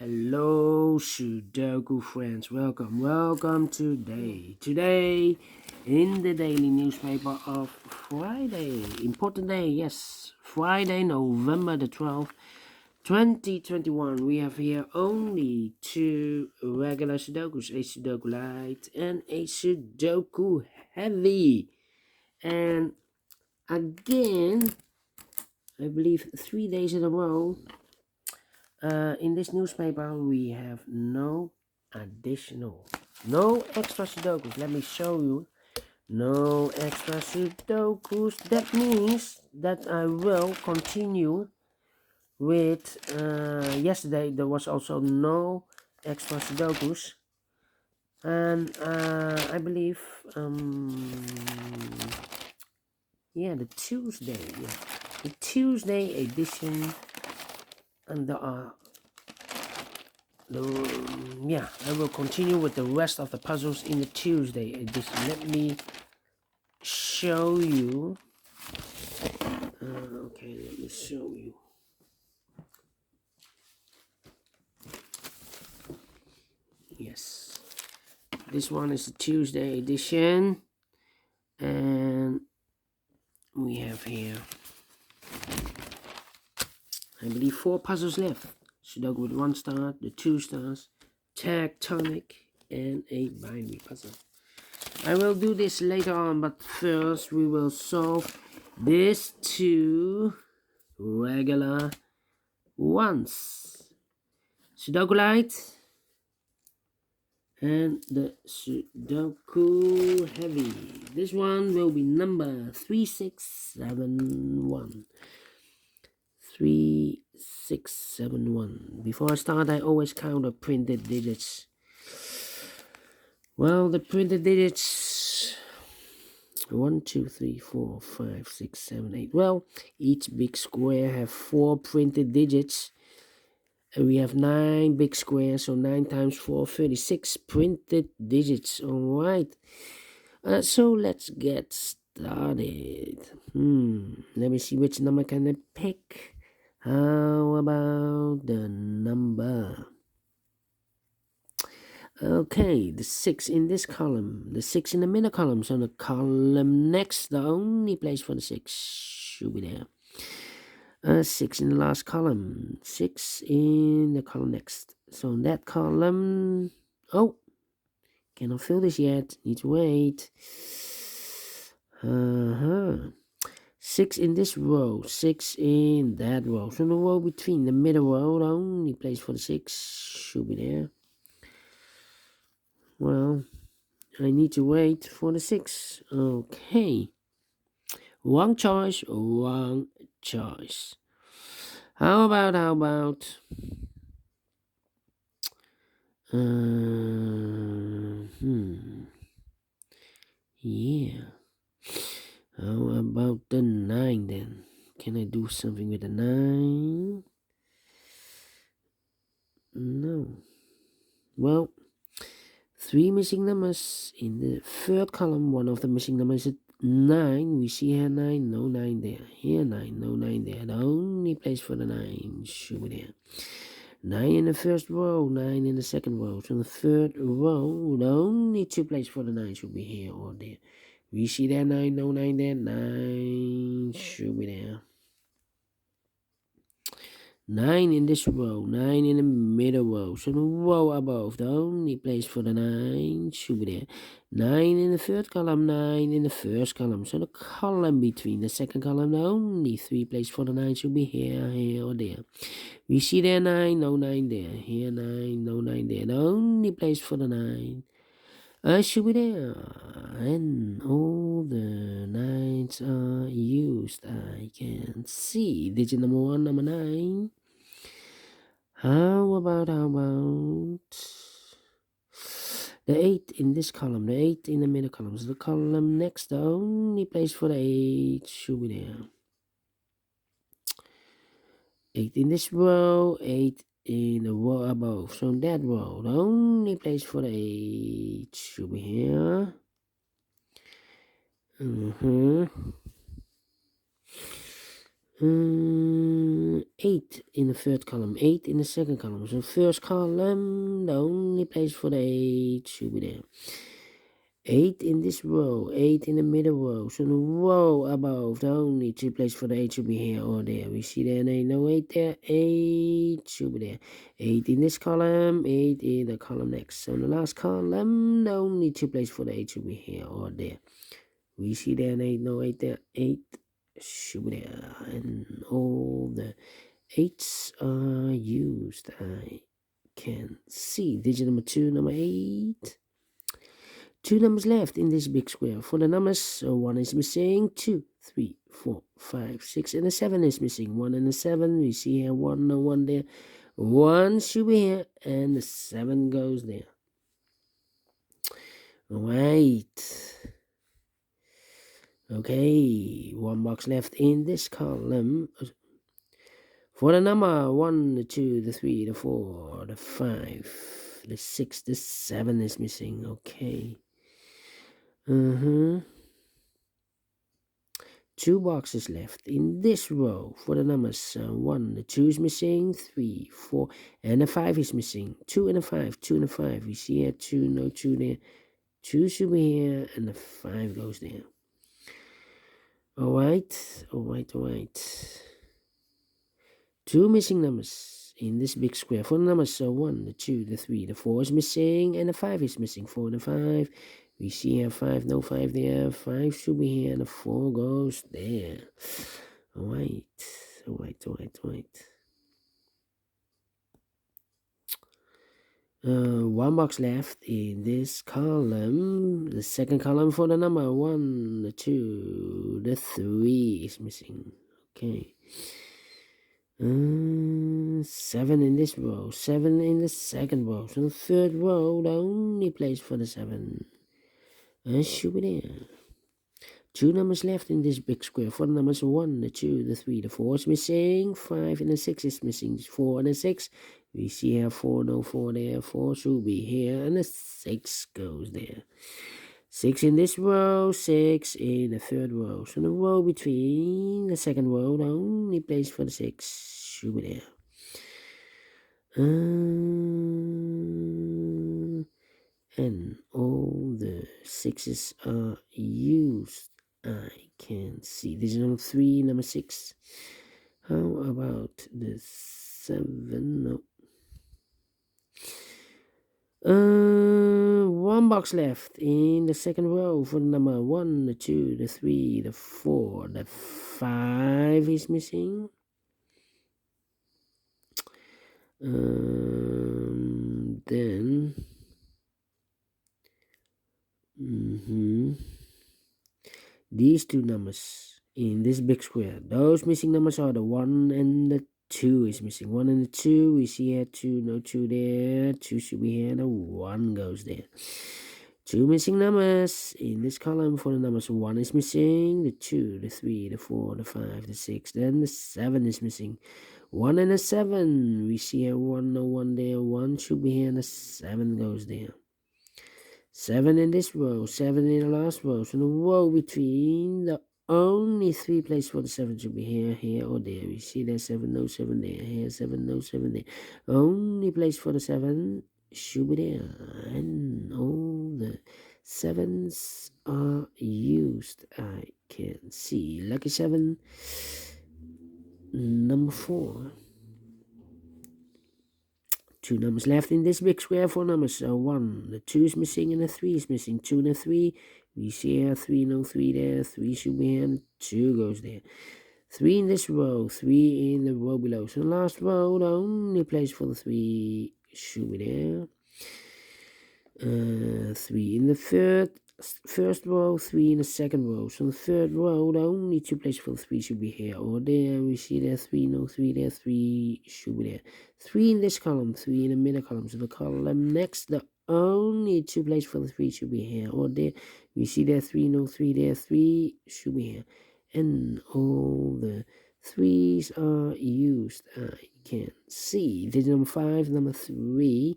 Hello, Sudoku friends. Welcome today. Today, in the daily newspaper of Friday, important day, yes, Friday, November the 12th, 2021. We have here only two regular Sudokus, a Sudoku Light and a Sudoku Heavy. And again, I believe 3 days in a row, in this newspaper we have no extra sudokus. Let me show you. No extra sudokus. That means that I will continue with yesterday. There was also no extra sudokus, and I believe the Tuesday edition, and I will continue with the rest of the puzzles in the Tuesday edition. Let me show you. Let me show you. Yes, this one is the Tuesday edition, and we have here, I believe, 4 puzzles left. Sudoku with 1 star, the 2 stars, tectonic, and a binary puzzle. I will do this later on, but first we will solve these 2 regular ones. Sudoku Light and the Sudoku Heavy. This one will be number 3671. 3671. Before I start, I always count the printed digits. Well, the printed digits 1, 2, 3, 4, 5, 6, 7, 8. Well, each big square have 4 printed digits, and we have 9 big squares, so 9 times 4, 36 printed digits. All right. So let's get started. Let me see which number can I pick. How about the number? Okay, the 6 in this column, the 6 in the middle column. So the column next, the only place for the 6 should be there. 6 in the last column, 6 in the column next. So in that column, cannot fill this yet. Need to wait. 6 in this row, 6 in that row. So the row between the middle row, the only place for the 6 should be there. Well, I need to wait for the 6. Okay. Wrong choice. How about yeah. How about the 9 then? Can I do something with the 9? No. Well, 3 missing numbers in the third column. One of the missing numbers is 9. We see here 9, no 9 there. Here 9, no 9 there. The only place for the 9 should be there. 9 in the first row, 9 in the second row. So in the third row, the only 2 places for the 9 should be here or there. We see there 9, no 9 there. 9 should be there. 9 in this row, 9 in the middle row. So the row above, the only place for the 9 should be there. 9 in the third column, 9 in the first column. So the column between the second column, the only 3 places for the 9 should be here, or there. We see there 9, no 9 there. Here 9, no 9 there. The only place for the 9 should be there. And all the 9s are used. I can see digit number 1, number 9. How about the 8 in this column, the 8 in the middle column. So the column next, the only place for the 8 should be there. 8 in this row, 8 in the row above. So in that row, the only place for the 8 should be here. 8 in the third column, 8 in the second column. So first column, the only place for the 8 should be there. 8 in this row, 8 in the middle row. So the row above, the only 2 places for the 8 should be here or there. We see there ain't no 8 there, 8 should be there. 8 in this column, 8 in the column next. So in the last column, the only 2 places for the 8 should be here or there. We see there ain't no 8 there, 8 should be there. And all the 8s are used. I can see digit number 2, number 8. 2 numbers left in this big square. For the numbers, 1 is missing, 2, 3, 4, 5, 6, and a 7 is missing. 1 and a 7, we see here 1, no 1 there. 1 should be here, and the 7 goes there. Alright. Okay, 1 box left in this column. For the number 1, the 2, the 3, the 4, the 5, the 6, the 7 is missing. Okay. 2 boxes left in this row. For the numbers 1, the 2 is missing, 3, 4, and the 5 is missing. 2 and a 5, 2 and a 5. We see here 2, no 2 there. 2 should be here, and the 5 goes there. Alright. 2 missing numbers in this big square. For the numbers 1, the 2, the 3, the 4 is missing, and the 5 is missing. 4 and a 5. We see here 5, no 5 there. 5 should be here, and the 4 goes there. Alright. 1 box left in this column. The second column for the number 1, the 2, the 3 is missing. Okay. 7 in this row, 7 in the second row. So the third row, the only place for the 7 should be there. 2 numbers left in this big square. For the numbers 1, the 2, the 3, the 4 is missing. 5 and the 6 is missing. 4 and the 6. We see here 4, no 4 there. 4 should be here, and the 6 goes there. 6 in this row, 6 in the third row. So the row between the second row, the only place for the 6 should be there. And all the 6s are used. I can see. This is number 3, number 6. How about the 7? No. 1 box left in the second row for the number 1, the 2, the 3, the 4, the 5 is missing. Then these 2 numbers in this big square. Those missing numbers are the 1 and the 2 is missing. 1 and the 2, we see here 2, no 2 there. 2 should be here, the 1 goes there. 2 missing numbers in this column. For the numbers 1 is missing, the 2, the 3, the 4, the 5, the 6, then the 7 is missing. 1 and a 7, we see here 1, no 1 there. 1 should be here, and the 7 goes there. 7 in this row, 7 in the last row. So the row between the only 3 places for the 7 should be here, here, or there. We see there 7, no 7 there. Here 7, no 7 there. Only place for the 7 should be there. And all the 7s are used. I can see. Lucky 7, number 4. 2 numbers left in this big square. 4 numbers 1, the 2 is missing, and the 3 is missing. 2 and a 3, we see here 3, no 3 there. 3 should be here, and 2 goes there. 3 in this row, 3 in the row below. So the last row, the only place for the 3 should be there. 3 in the first row, 3 in the second row. So the third row, the only 2 places for the 3 should be here or there. We see there 3, no 3 there. 3 should be there. 3 in this column, 3 in the middle column. So the column next, the only 2 places for the 3 should be here or there. We see there 3, no 3 there. 3 should be here. And all the 3s are used. I can see. This is number 5, number 3.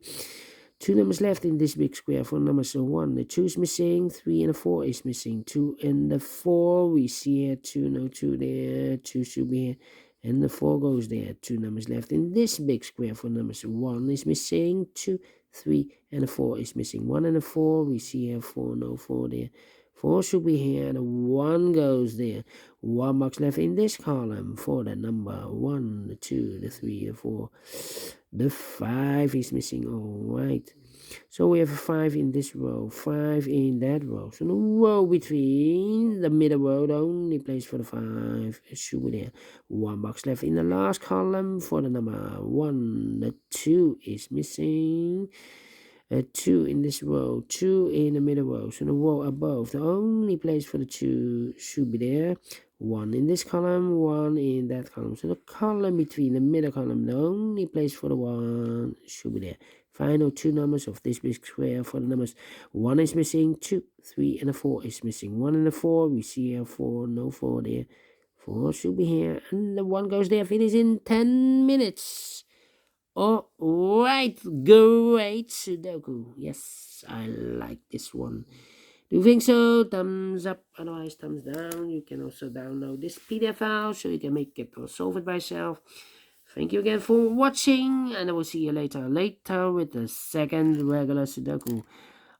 Two numbers left in this big square for numbers 1. The 2 is missing, 3 and a 4 is missing. 2 and the 4 we see here, 2, no 2 there, 2 should be here, and the 4 goes there. Two numbers left in this big square for numbers 1 is missing, 2, 3 and a 4 is missing. 1 and a 4 we see here, 4, no 4 there. 4 should be here, and a 1 goes there. 1 box left in this column for the number 1, the 2, the 3, the 4. The 5 is missing. All right. So we have a 5 in this row, 5 in that row. So the row between the middle row, the only place for the 5 should be there. 1 box left in the last column for the number 1. The 2 is missing. 2 in this row, 2 in the middle row. So the row above, the only place for the 2 should be there. 1 in this column, 1 in that column. So the column between the middle column, the only place for the 1 should be there. Final 2 numbers of this big square for the numbers 1 is missing, 2, 3, and a 4 is missing. 1 and a 4, we see here 4, no 4 there. 4 should be here, and the 1 goes there. Finish in 10 minutes. All right, great Sudoku. Yes, I like this one. Do you think so? Thumbs up, otherwise thumbs down. You can also download this PDF file so you can make it or solve it by yourself. Thank you again for watching, and I will see you later with the second regular Sudoku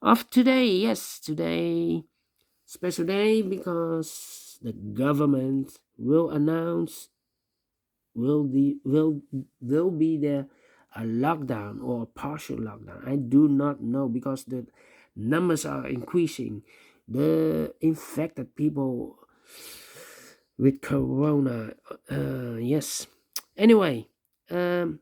of today. Yes, today, special day because the government will announce will be there a lockdown or a partial lockdown. I do not know because the numbers are increasing. The infected people with corona. Yes. Anyway, I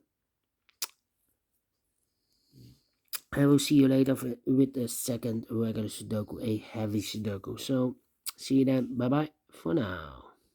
will see you later with the second regular Sudoku, a heavy Sudoku. So, see you then. Bye bye for now.